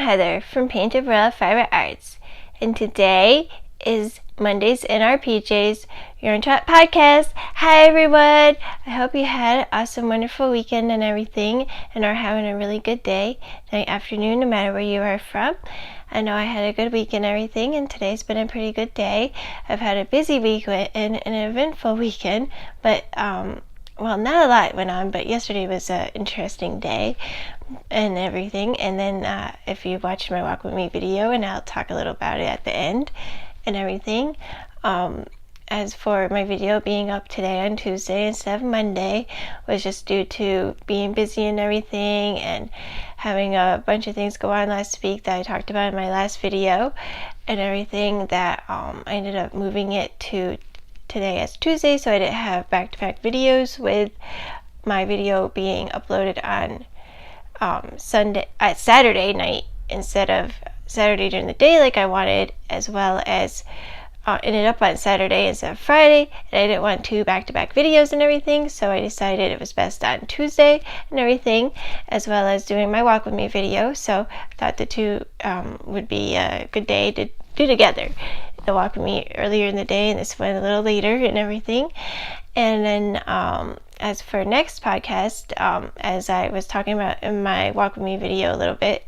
Heather from PaintedWorldFA Arts, and today is Mondays in our PJs Yarn Chat podcast. Hi everyone! I hope you had an awesome, wonderful weekend and everything, and are having a really good day, night, afternoon, no matter where you are from. I know I had a good week and everything, and today's been a pretty good day. I've had a busy week and an eventful weekend, but well, not a lot went on, but yesterday was an interesting day and everything. And then if you watched my Walk With Me video, and I'll talk a little about it at the end and everything. As for my video being up today on Tuesday instead of Monday was just due to being busy and everything and having a bunch of things go on last week that I talked about in my last video and everything, that I ended up moving it to today as Tuesday, so I didn't have back-to-back videos, with my video being uploaded on Saturday night instead of Saturday during the day like I wanted, as well as ended up on Saturday instead of Friday, and I didn't want two back-to-back videos and everything, so I decided it was best on Tuesday and everything, as well as doing my Walk With Me video. So I thought the two would be a good day to do together. The Walk With Me earlier in the day and this one a little later and everything. And then as for next podcast, as I was talking about in my Walk With Me video a little bit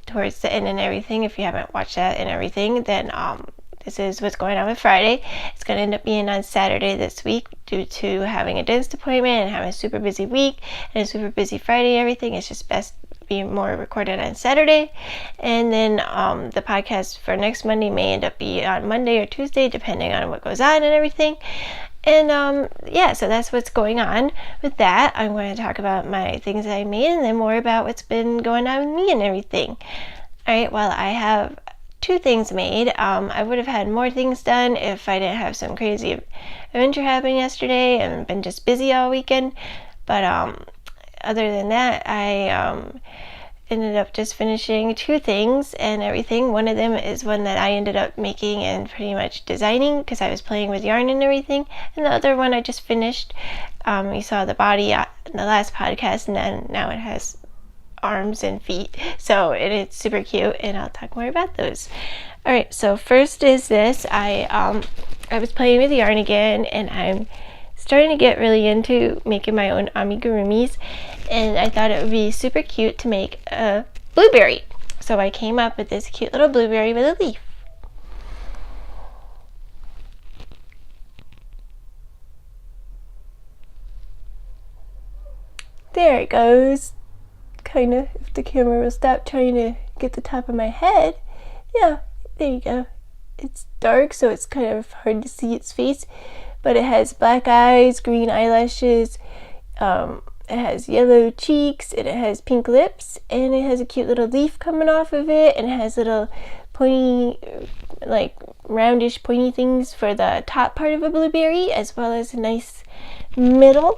towards the end and everything, if you haven't watched that and everything, then this is what's going on with Friday. It's going to end up being on Saturday this week due to having a dentist appointment and having a super busy week and a super busy Friday and everything. It's just best being more recorded on Saturday. And then the podcast for next Monday may end up being on Monday or Tuesday, depending on what goes on and everything. And yeah, so that's what's going on with that. I'm going to talk about my things that I made, and then more about what's been going on with me and everything. Alright, well, I have two things made. I would have had more things done if I didn't have some crazy adventure happen yesterday and been just busy all weekend. But other than that, I ended up just finishing two things and everything. One of them is one that I ended up making and pretty much designing because I was playing with yarn and everything. And the other one I just finished. You saw the body in the last podcast, and then now it has arms and feet, so it's super cute, and I'll talk more about those. Alright, so first is this. I was playing with yarn again, and I'm starting to get really into making my own amigurumis, and I thought it would be super cute to make a blueberry. So I came up with this cute little blueberry with a leaf. There it goes. Kind of, if the camera will stop trying to get the top of my head. Yeah, there you go. It's dark, so it's kind of hard to see its face, but it has black eyes, green eyelashes, it has yellow cheeks, and it has pink lips, and it has a cute little leaf coming off of it, and it has little pointy, like roundish pointy things for the top part of a blueberry, as well as a nice middle.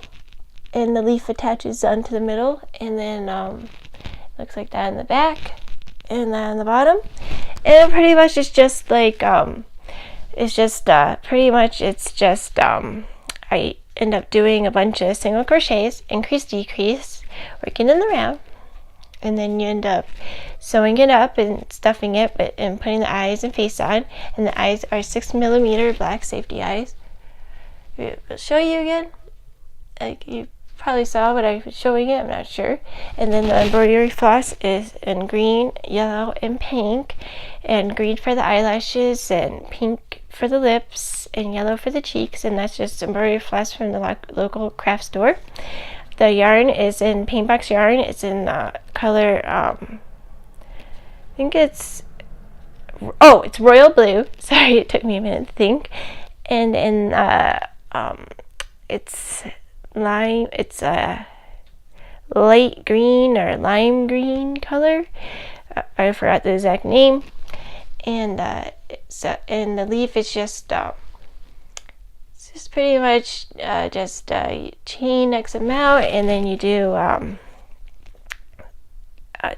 And the leaf attaches onto the middle, and then looks like that in the back, and that on the bottom. And pretty much it's just like it's just I end up doing a bunch of single crochets, increase, decrease, working in the round, and then you end up sewing it up and stuffing it, and putting the eyes and face on. And the eyes are 6mm black safety eyes. I'll show you again. Like, you probably saw what I was showing it, I'm not sure. And then the embroidery floss is in green, yellow, and pink, and green for the eyelashes, and pink for the lips, and yellow for the cheeks, and that's just embroidery floss from the local craft store. The yarn is in Paintbox yarn. It's in color, I think it's royal blue. Sorry, it took me a minute to think. And in it's a light green or lime green color. I forgot the exact name. And and the leaf is just it's just pretty much just chain X amount, and then you do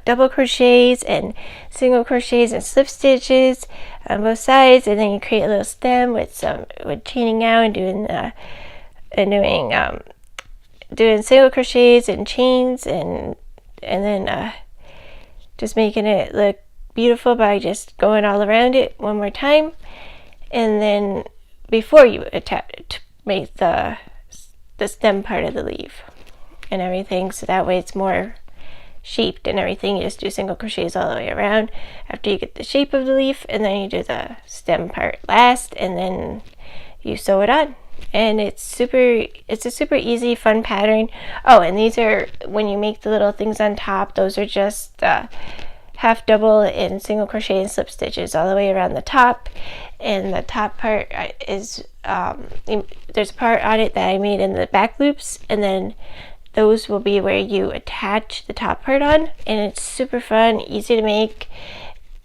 double crochets and single crochets and slip stitches on both sides, and then you create a little stem with chaining out and doing single crochets and chains, and then just making it look beautiful by just going all around it one more time, and then before you attach, make the stem part of the leaf and everything, so that way it's more shaped and everything. You just do single crochets all the way around after you get the shape of the leaf, and then you do the stem part last, and then you sew it on. And it's a super easy, fun pattern. Oh, and these are, when you make the little things on top, those are just half double and single crochet and slip stitches all the way around the top. And the top part is there's a part on it that I made in the back loops, and then those will be where you attach the top part on. And it's super fun, easy to make,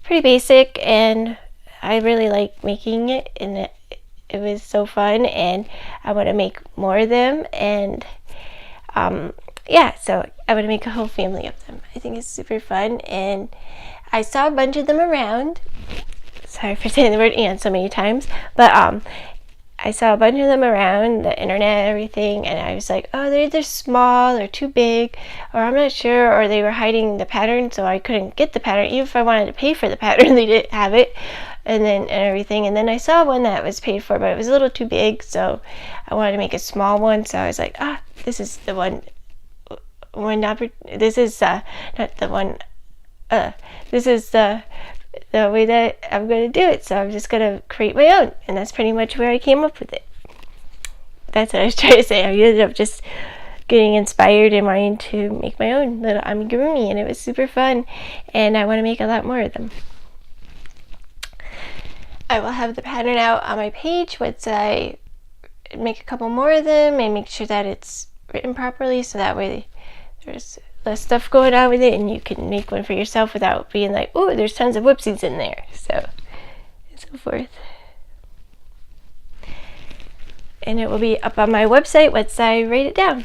pretty basic, and I really like making it, and it was so fun, and I want to make more of them. And yeah, so I want to make a whole family of them. I think it's super fun, and I saw a bunch of them around. Sorry for saying the word "and" so many times, but I saw a bunch of them around the internet and everything, and I was like, oh, they're either small or too big, or I'm not sure, or they were hiding the pattern, so I couldn't get the pattern. Even if I wanted to pay for the pattern, they didn't have it, and everything. And then I saw one that was paid for, but it was a little too big, so I wanted to make a small one. So I was like, this is the one. This is not the one. This is the way that I'm going to do it. So I'm just going to create my own, and that's pretty much where I came up with it. That's what I was trying to say. I ended up just getting inspired and wanting to make my own little amigurumi, and it was super fun, and I want to make a lot more of them. I will have the pattern out on my page once I make a couple more of them and make sure that it's written properly, so that way there's less stuff going on with it, and you can make one for yourself without being like, oh, there's tons of whoopsies in there, so forth. And it will be up on my website once I write it down.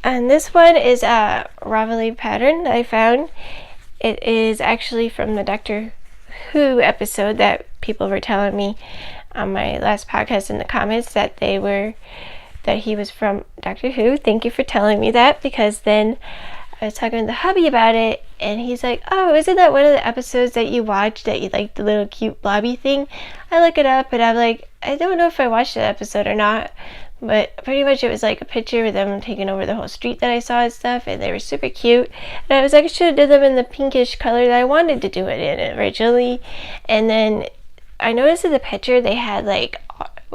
And this one is a Ravelry pattern that I found. It is actually from the Doctor Who episode that people were telling me on my last podcast in the comments that he was from Doctor Who. Thank you for telling me that, because then I was talking to the hubby about it, and he's like, oh, isn't that one of the episodes that you watched that you liked, the little cute blobby thing? I look it up, and I'm like, I don't know if I watched that episode or not, but pretty much it was like a picture of them taking over the whole street that I saw and stuff, and they were super cute. And I was like, I should have did them in the pinkish color that I wanted to do it in originally. And then I noticed in the picture they had, like,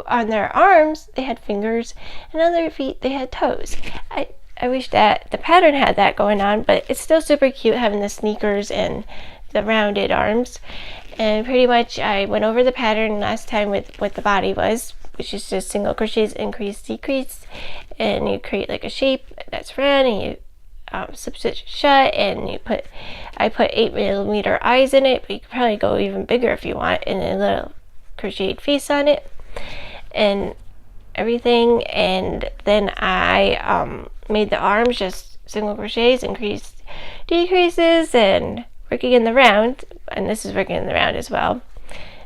on their arms they had fingers, and on their feet they had toes. I wish that the pattern had that going on, but it's still super cute having the sneakers and the rounded arms. And pretty much I went over the pattern last time with what the body was, which is just single crochets, increase, decrease, and you create like a shape that's round, and you slip stitch shut, and I put 8mm eyes in it, but you could probably go even bigger if you want, and a little crocheted face on it and everything. And then I made the arms just single crochets, increased, decreases, and working in the round, and this is working in the round as well.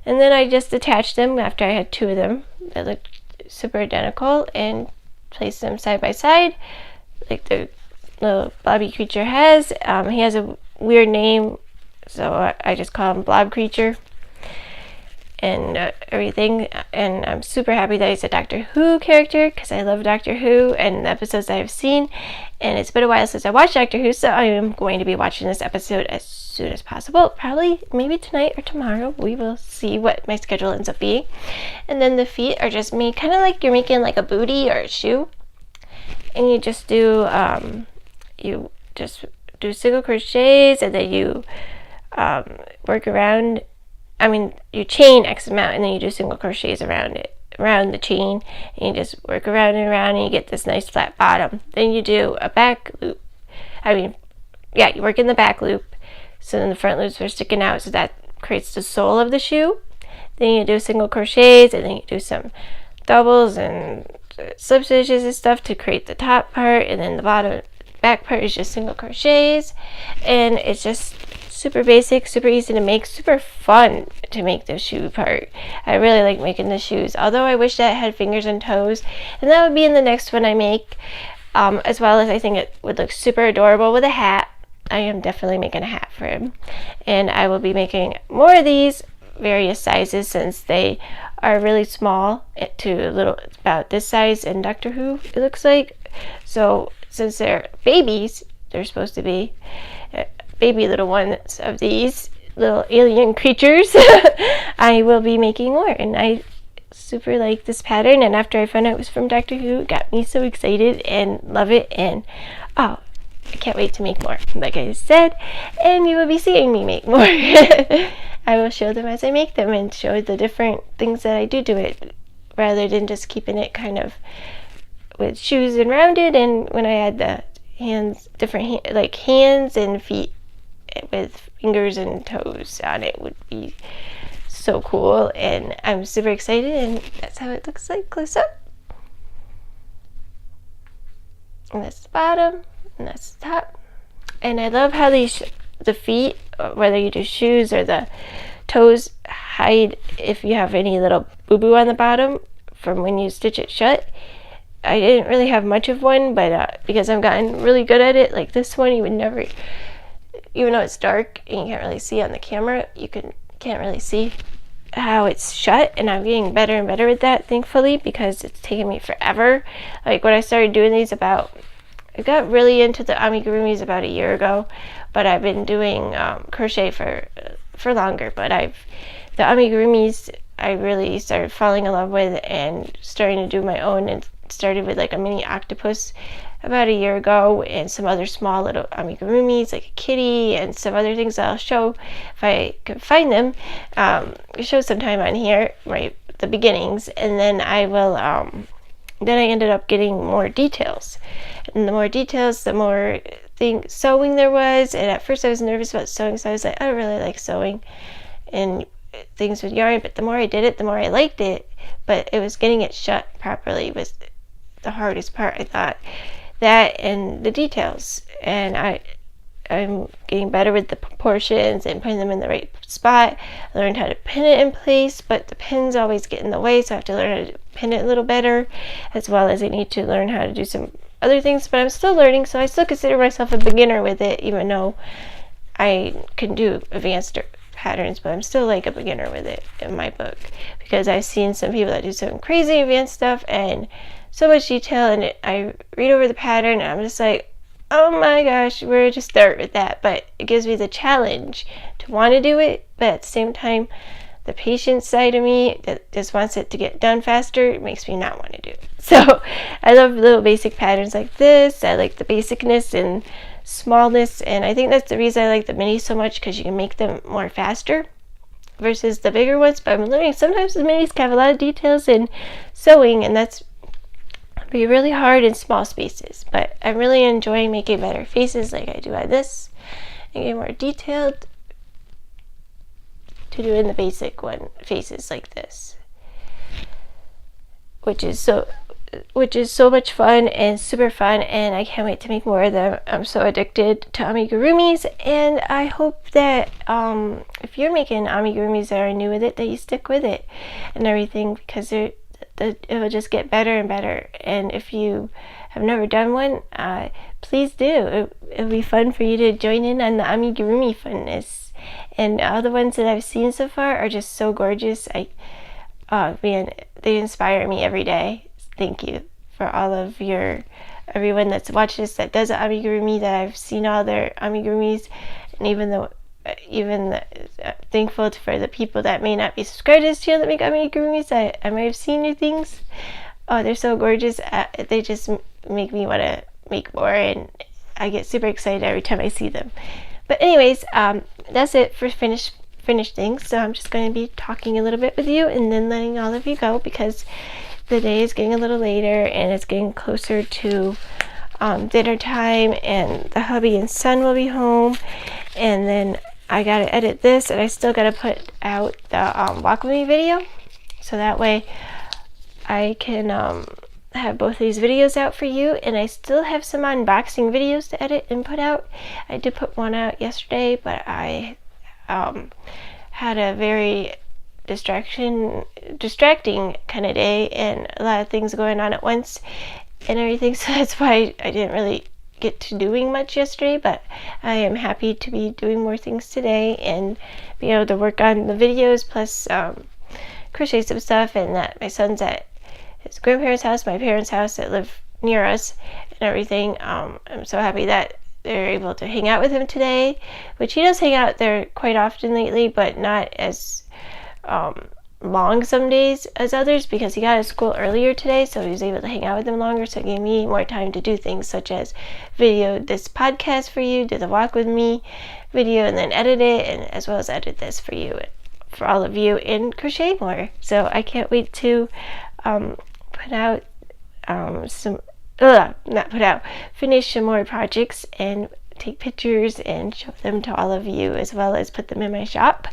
And then I just attached them after I had two of them that looked super identical, and placed them side by side like the little blobby creature has. He has a weird name, so I just call him Blob Creature and everything. And I'm super happy that he's a Doctor Who character, because I love Doctor Who and the episodes that I've seen, and it's been a while since I watched Doctor Who, so I am going to be watching this episode as soon as possible, probably maybe tonight or tomorrow. We will see what my schedule ends up being. And then the feet are just made kind of like you're making like a booty or a shoe, and you just do single crochets, and then you work around, you chain X amount, and then you do single crochets around the chain, and you just work around and around, and you get this nice flat bottom. Then you do a back loop. You work in the back loop, so then the front loops are sticking out, so that creates the sole of the shoe. Then you do single crochets, and then you do some doubles and slip stitches and stuff to create the top part, and then the back part is just single crochets. And it's just super basic, super easy to make, super fun to make the shoe part. I really like making the shoes, although I wish that it had fingers and toes, and that would be in the next one I make, as well as I think it would look super adorable with a hat. I am definitely making a hat for him. And I will be making more of these various sizes, since they are really small to little, about this size in Doctor Who, it looks like. So since they're babies, they're supposed to be baby little ones of these little alien creatures. I will be making more, and I super like this pattern, and after I found out it was from Doctor Who, it got me so excited and love it, and oh, I can't wait to make more, like I said, and you will be seeing me make more. I will show them as I make them and show the different things that I do to it, rather than just keeping it kind of with shoes and rounded. And when I add the hands, different like hands and feet with fingers and toes on it, would be so cool, and I'm super excited, and that's how it looks like close up. And that's the bottom, and that's the top. And I love how these the feet, whether you do shoes or the toes, hide if you have any little boo-boo on the bottom from when you stitch it shut. I didn't really have much of one, but because I've gotten really good at it, like this one, you would never, even though it's dark and you can't really see on the camera, you can't really see how it's shut, and I'm getting better and better with that, thankfully, because it's taken me forever. Like when I started doing these I got really into the amigurumis about a year ago, but I've been doing crochet for longer. But the amigurumis I really started falling in love with and starting to do my own, and started with like a mini octopus about a year ago, and some other small little amigurumis like a kitty and some other things that I'll show if I can find them. I'll show sometime on here, right, the beginnings, and then I will then I ended up getting more details, and the more details, the more sewing there was. And at first I was nervous about sewing, so I was like, I don't really like sewing and things with yarn, but the more I did it, the more I liked it. But it was getting it shut properly was the hardest part, I thought. That and the details, and I'm getting better with the proportions and putting them in the right spot. I learned how to pin it in place, but the pins always get in the way, so I have to learn how to pin it a little better, as well as I need to learn how to do some other things. But I'm still learning, so I still consider myself a beginner with it, even though I can do advanced patterns, but I'm still like a beginner with it in my book, because I've seen some people that do some crazy advanced stuff and so much detail, and I read over the pattern and I'm just like, oh my gosh, where to start with that? But it gives me the challenge to want to do it, but at the same time, the patience side of me that just wants it to get done faster makes me not want to do it. So I love little basic patterns like this. I like the basicness and smallness, and I think that's the reason I like the minis so much, because you can make them more faster versus the bigger ones. But I'm learning sometimes the minis can have a lot of details in sewing, and that's be really hard in small spaces. But I'm really enjoying making better faces like I do on this, and getting more detailed to doing the basic one faces like this, which is so much fun and super fun, and I can't wait to make more of them. I'm so addicted to amigurumis, and I hope that if you're making amigurumis that are new with it, that you stick with it and everything, because it will just get better and better. And if you have never done one, please do. It'll be fun for you to join in on the amigurumi funness. And all the ones that I've seen so far are just so gorgeous. Man, they inspire me every day. Thank you for all of everyone that's watched this that does amigurumi, that I've seen all their amigurumis, and even thankful for the people that may not be subscribed to this channel that make amigurumis. I might have seen new things. Oh, they're so gorgeous. They just make me want to make more, and I get super excited every time I see them. But anyways, that's it for finished things. So I'm just going to be talking a little bit with you and then letting all of you go, because the day is getting a little later and it's getting closer to dinner time, and the hubby and son will be home, and then I gotta edit this, and I still gotta put out the Bloglovin video, so that way I can have both of these videos out for you. And I still have some unboxing videos to edit and put out. I did put one out yesterday, but I had a very distracting kind of day and a lot of things going on at once and everything, so that's why I didn't really get to doing much yesterday, but I am happy to be doing more things today and be able to work on the videos, plus crochet some stuff, and that my son's at his grandparents' house, my parents' house that live near us, and everything. I'm so happy that they're able to hang out with him today, which he does hang out there quite often lately, but not as long some days as others, because he got out of school earlier today, so he was able to hang out with them longer, so it gave me more time to do things such as video this podcast for you, do the walk with me video, and then edit it, and as well as edit this for you, for all of you, and crochet more. So I can't wait to finish some more projects and take pictures and show them to all of you, as well as put them in my shop.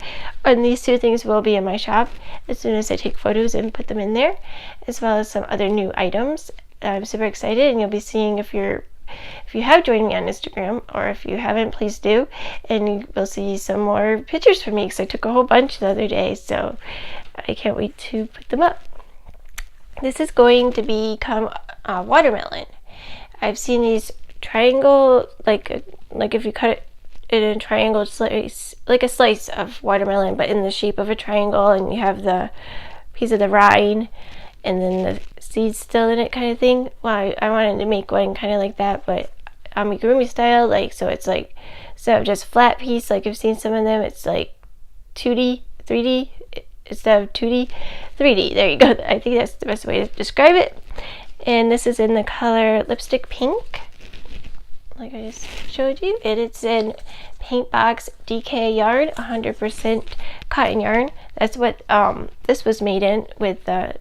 And these two things will be in my shop as soon as I take photos and put them in there, as well as some other new items. I'm super excited, and you'll be seeing if you have joined me on Instagram, or if you haven't, please do, and you will see some more pictures from me, because I took a whole bunch the other day, so I can't wait to put them up. This is going to become a watermelon. I've seen these triangle, like if you cut it in a triangle slice, like a slice of watermelon, but in the shape of a triangle, and you have the piece of the rind and then the seeds still in it, kind of thing. Well, I wanted to make one kind of like that, but amigurumi style, like, so it's like, instead of just flat piece, like I've seen some of them, it's like 2D, 3D, instead of 2D, 3D. There you go. I think that's the best way to describe it. And this is in the color Lipstick Pink, like I just showed you. It's in Paintbox DK yarn, 100% cotton yarn. That's what this was made in, with the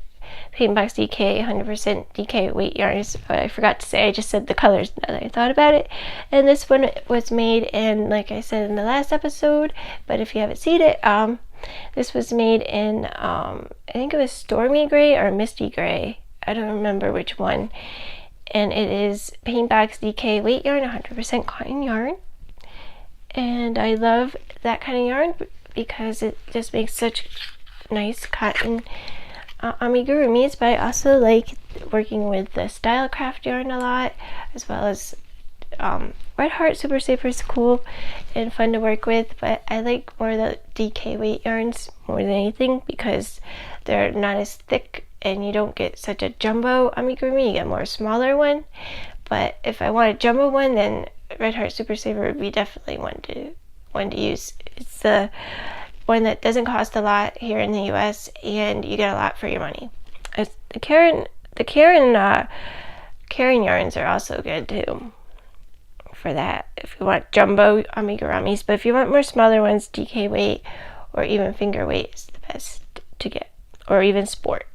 Paintbox DK 100% DK weight yarns. I forgot to say, I just said the colors now that I thought about it. And this one was made in, like I said in the last episode, but if you haven't seen it, this was made in I think it was Stormy Gray or Misty Gray. I don't remember which one. And it is Paintbox DK weight yarn, 100% cotton yarn. And I love that kind of yarn because it just makes such nice cotton amigurumis. But I also like working with the Stylecraft yarn a lot, as well as Red Heart Super Safer is cool and fun to work with, but I like more the DK weight yarns more than anything, because they're not as thick and you don't get such a jumbo amigurumi. You get more smaller one. But if I want a jumbo one, then Red Heart Super Saver would be definitely one to use. It's the one that doesn't cost a lot here in the US, and you get a lot for your money. The Karen yarns are also good too for that, if you want jumbo amigurumis. But if you want more smaller ones, DK weight or even finger weight is the best to get, or even sport.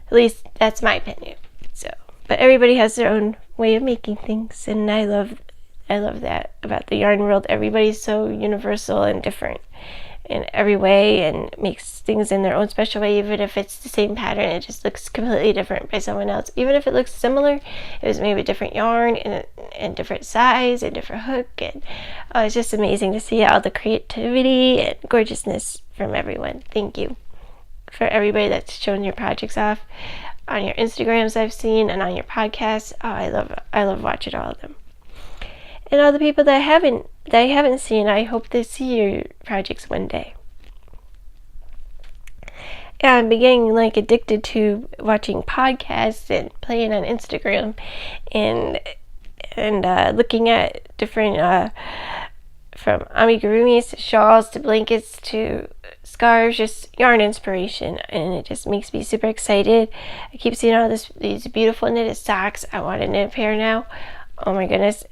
At least that's my opinion. So, but everybody has their own way of making things, and I love that about the yarn world. Everybody's so universal and different in every way, and makes things in their own special way. Even if it's the same pattern, it just looks completely different by someone else. Even if it looks similar, it was made with different yarn and different size and different hook, and it's just amazing to see all the creativity and gorgeousness from everyone. Thank you for everybody that's shown your projects off on your Instagrams I've seen, and on your podcasts. I love watching all of them. And all the people that I haven't seen, I hope to see your projects one day. Yeah, I'm getting like addicted to watching podcasts and playing on Instagram, and looking at different from amigurumis to shawls to blankets to scarves, just yarn inspiration, and it just makes me super excited. I keep seeing all these beautiful knitted socks. I want to knit a pair now. Oh my goodness.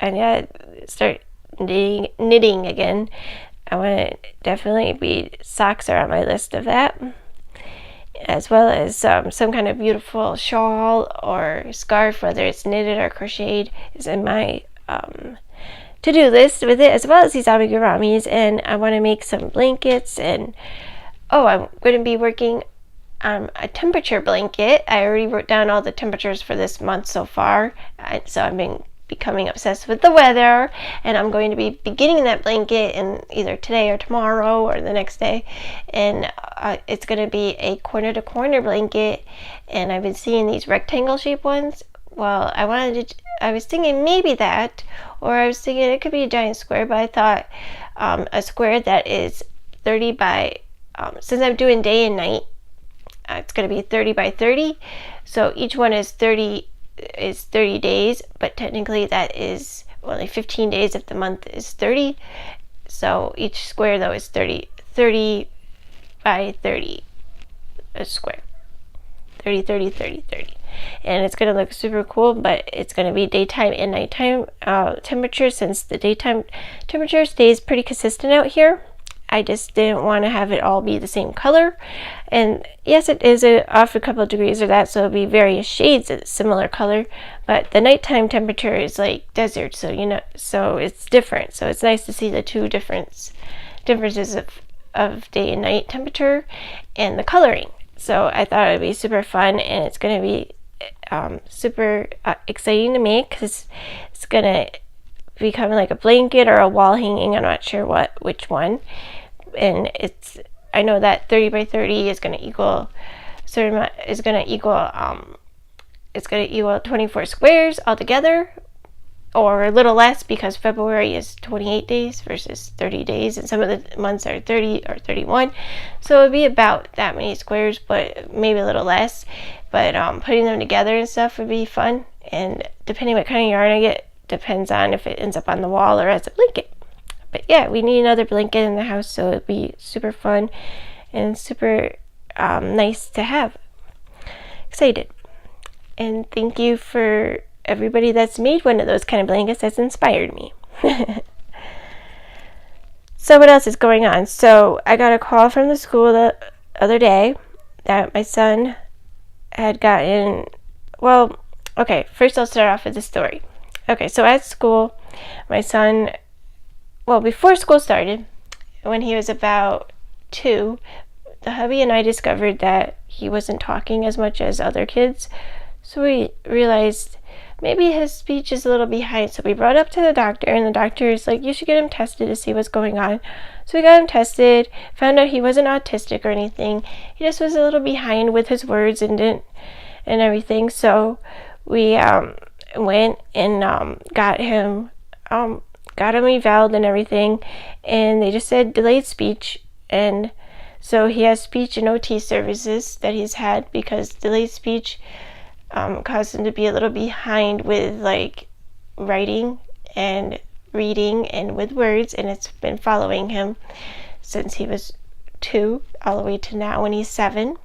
I need to start knitting again. I want to definitely be, socks are on my list of that, as well as some kind of beautiful shawl or scarf, whether it's knitted or crocheted, is in my to-do list with it, as well as these amiguramis. And I want to make some blankets, and I'm going to be working on a temperature blanket. I already wrote down all the temperatures for this month so far, so I've been becoming obsessed with the weather, and I'm going to be beginning that blanket in either today or tomorrow or the next day. And it's going to be a corner to corner blanket, and I've been seeing these rectangle shaped ones. Well, I wanted I was thinking maybe that, or I was thinking it could be a giant square, but I thought a square that is 30 by, since I'm doing day and night, it's going to be 30 by 30. So each one is 30 days, but technically that is only 15 days if the month is 30. So each square though is 30 by 30, a square. 30, 30, 30, 30. And it's going to look super cool, but it's going to be daytime and nighttime temperature, since the daytime temperature stays pretty consistent out here. I just didn't want to have it all be the same color. And yes, it is off a couple of degrees or that, so it'll be various shades of similar color, but the nighttime temperature is like desert, so so it's different. So it's nice to see the two differences of day and night temperature and the coloring. So I thought it would be super fun, and it's going to be super exciting to make, because it's going to become like a blanket or a wall hanging. I'm not sure which one. And I know that 30 by 30 is going to equal 24 squares altogether, or a little less, because February is 28 days versus 30 days, and some of the months are 30 or 31. So it would be about that many squares, but maybe a little less. But putting them together and stuff would be fun, and depending what kind of yarn I get depends on if it ends up on the wall or as a blanket. But yeah, we need another blanket in the house, so it'd be super fun and super nice to have. Excited. And thank you for everybody that's made one of those kind of blankets. That's inspired me. So what else is going on? So I got a call from the school the other day that my son had gotten, well, okay, first I'll start off with the story. Okay, so at school, my son, well, before school started, when he was about 2, the hubby and I discovered that he wasn't talking as much as other kids. So we realized maybe his speech is a little behind. So we brought it up to the doctor, and the doctor is like, you should get him tested to see what's going on. So we got him tested, found out he wasn't autistic or anything. He just was a little behind with his words and everything. So we went and got him evaled and everything, and they just said delayed speech. And so he has speech and OT services that he's had, because delayed speech caused him to be a little behind with like writing and reading and with words, and it's been following him since he was 2 all the way to now when he's 7.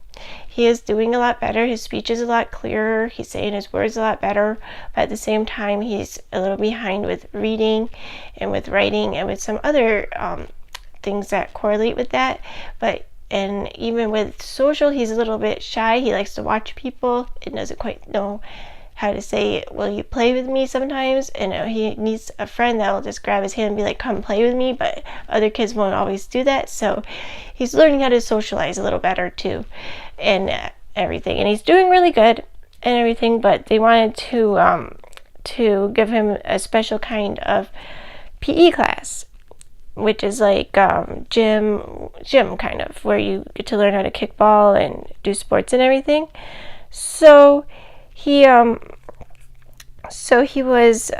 He is doing a lot better. His speech is a lot clearer. He's saying his words a lot better, but at the same time he's a little behind with reading and with writing and with some other things that correlate with that. And even with social, he's a little bit shy. He likes to watch people and doesn't quite know how to say, will you play with me sometimes? And he needs a friend that will just grab his hand and be like, come play with me, but other kids won't always do that. So he's learning how to socialize a little better too, and everything. And he's doing really good and everything, but they wanted to give him a special kind of PE class, which is like gym kind of, where you get to learn how to kick ball and do sports and everything. So he was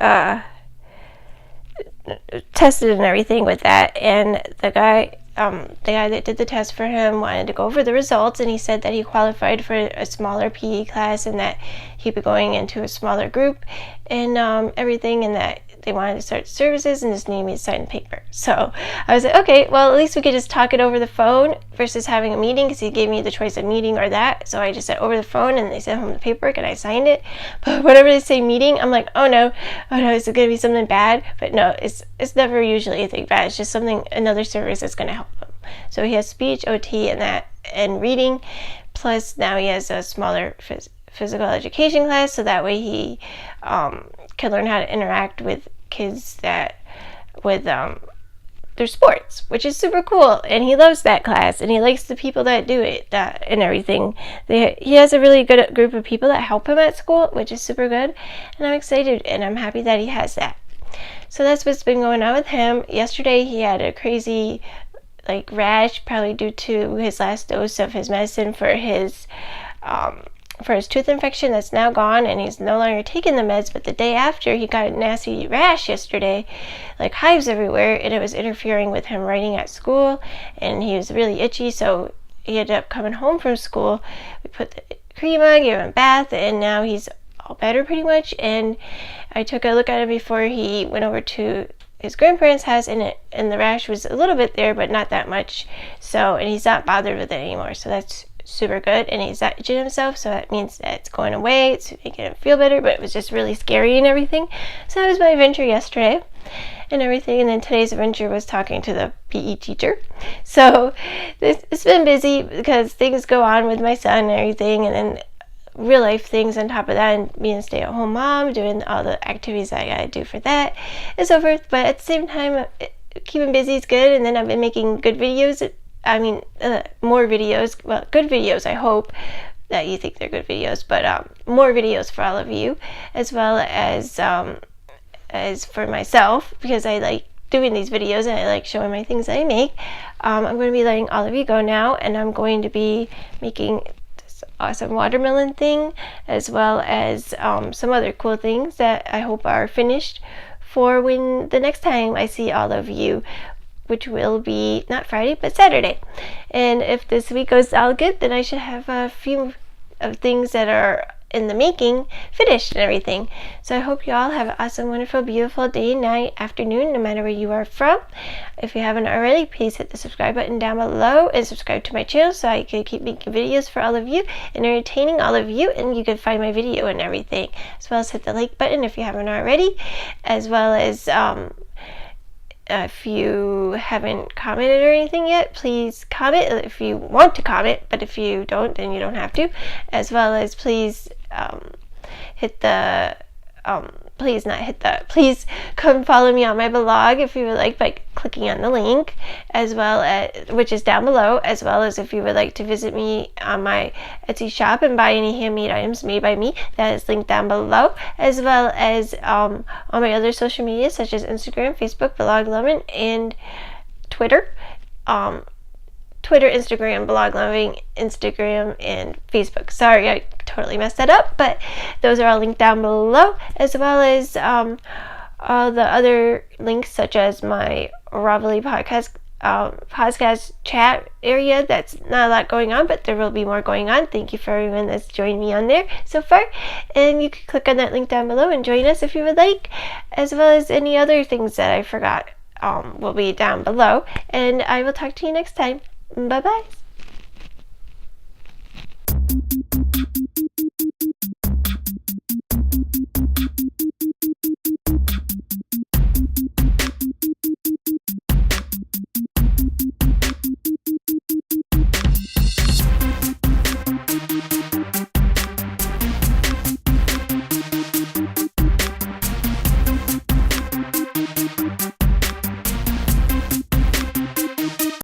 tested and everything with that, and the guy that did the test for him wanted to go over the results, and he said that he qualified for a smaller PE class, and that he'd be going into a smaller group and everything, and that they wanted to start services and just needed me to sign the paper. So I was like, okay, well, at least we could just talk it over the phone versus having a meeting, because he gave me the choice of meeting or that. So I just said over the phone, and they sent home the paperwork and I signed it. But whenever they say meeting, I'm like, oh no, is it going to be something bad? But no, it's never usually anything bad. It's just another service that's going to help him. So he has speech, OT, and that, and reading. Plus now he has a smaller physical education class, so that way he can learn how to interact with kids with their sports, which is super cool, and he loves that class, and he likes the people that do it and everything. He has a really good group of people that help him at school, which is super good, and I'm excited and I'm happy that he has that. So that's what's been going on with him. Yesterday he had a crazy rash, probably due to his last dose of his medicine for his for his tooth infection that's now gone, and he's no longer taking the meds. But the day after, he got a nasty rash yesterday, like hives everywhere, and it was interfering with him writing at school, and he was really itchy, so he ended up coming home from school. We put the cream on, gave him a bath, and now he's all better pretty much. And I took a look at him before he went over to his grandparents' house, and the rash was a little bit there, but not that much. So, and he's not bothered with it anymore, so that's super good. And he's not itching himself, so that means that it's going away. It's making him feel better, but it was just really scary and everything. So that was my adventure yesterday and everything. And then today's adventure was talking to the PE teacher. So it's been busy because things go on with my son and everything, and then real life things on top of that, and being a stay-at-home mom, doing all the activities I gotta do for that and so forth. But at the same time, keeping busy is good. And then I've been making good videos. More videos. Well, good videos. I hope that you think they're good videos, but more videos for all of you, as well as for myself, because I like doing these videos and I like showing my things that I make. I'm going to be letting all of you go now, and I'm going to be making this awesome watermelon thing, as well as some other cool things that I hope are finished for when the next time I see all of you, which will be not Friday, but Saturday. And if this week goes all good, then I should have a few of things that are in the making finished and everything. So I hope you all have an awesome, wonderful, beautiful day, night, afternoon, no matter where you are from. If you haven't already, please hit the subscribe button down below and subscribe to my channel so I can keep making videos for all of you and entertaining all of you, and you can find my video and everything. As well as hit the like button if you haven't already, as well as if you haven't commented or anything yet, please comment if you want to comment, but if you don't, then you don't have to. As well as please please come follow me on my blog if you would like, by clicking on the link, as well as, which is down below, as well as if you would like to visit me on my Etsy shop and buy any handmade items made by me, that is linked down below, as well as on my other social media such as Instagram, Facebook, Bloglovin, and Twitter. Twitter, Instagram, Bloglovin, Instagram, and Facebook. Sorry, I totally messed that up, but those are all linked down below, as well as all the other links such as my Ravelry podcast chat area. That's not a lot going on, but there will be more going on. Thank you for everyone that's joined me on there so far, and you can click on that link down below and join us if you would like, as well as any other things that I forgot will be down below. And I will talk to you next time. Bye bye.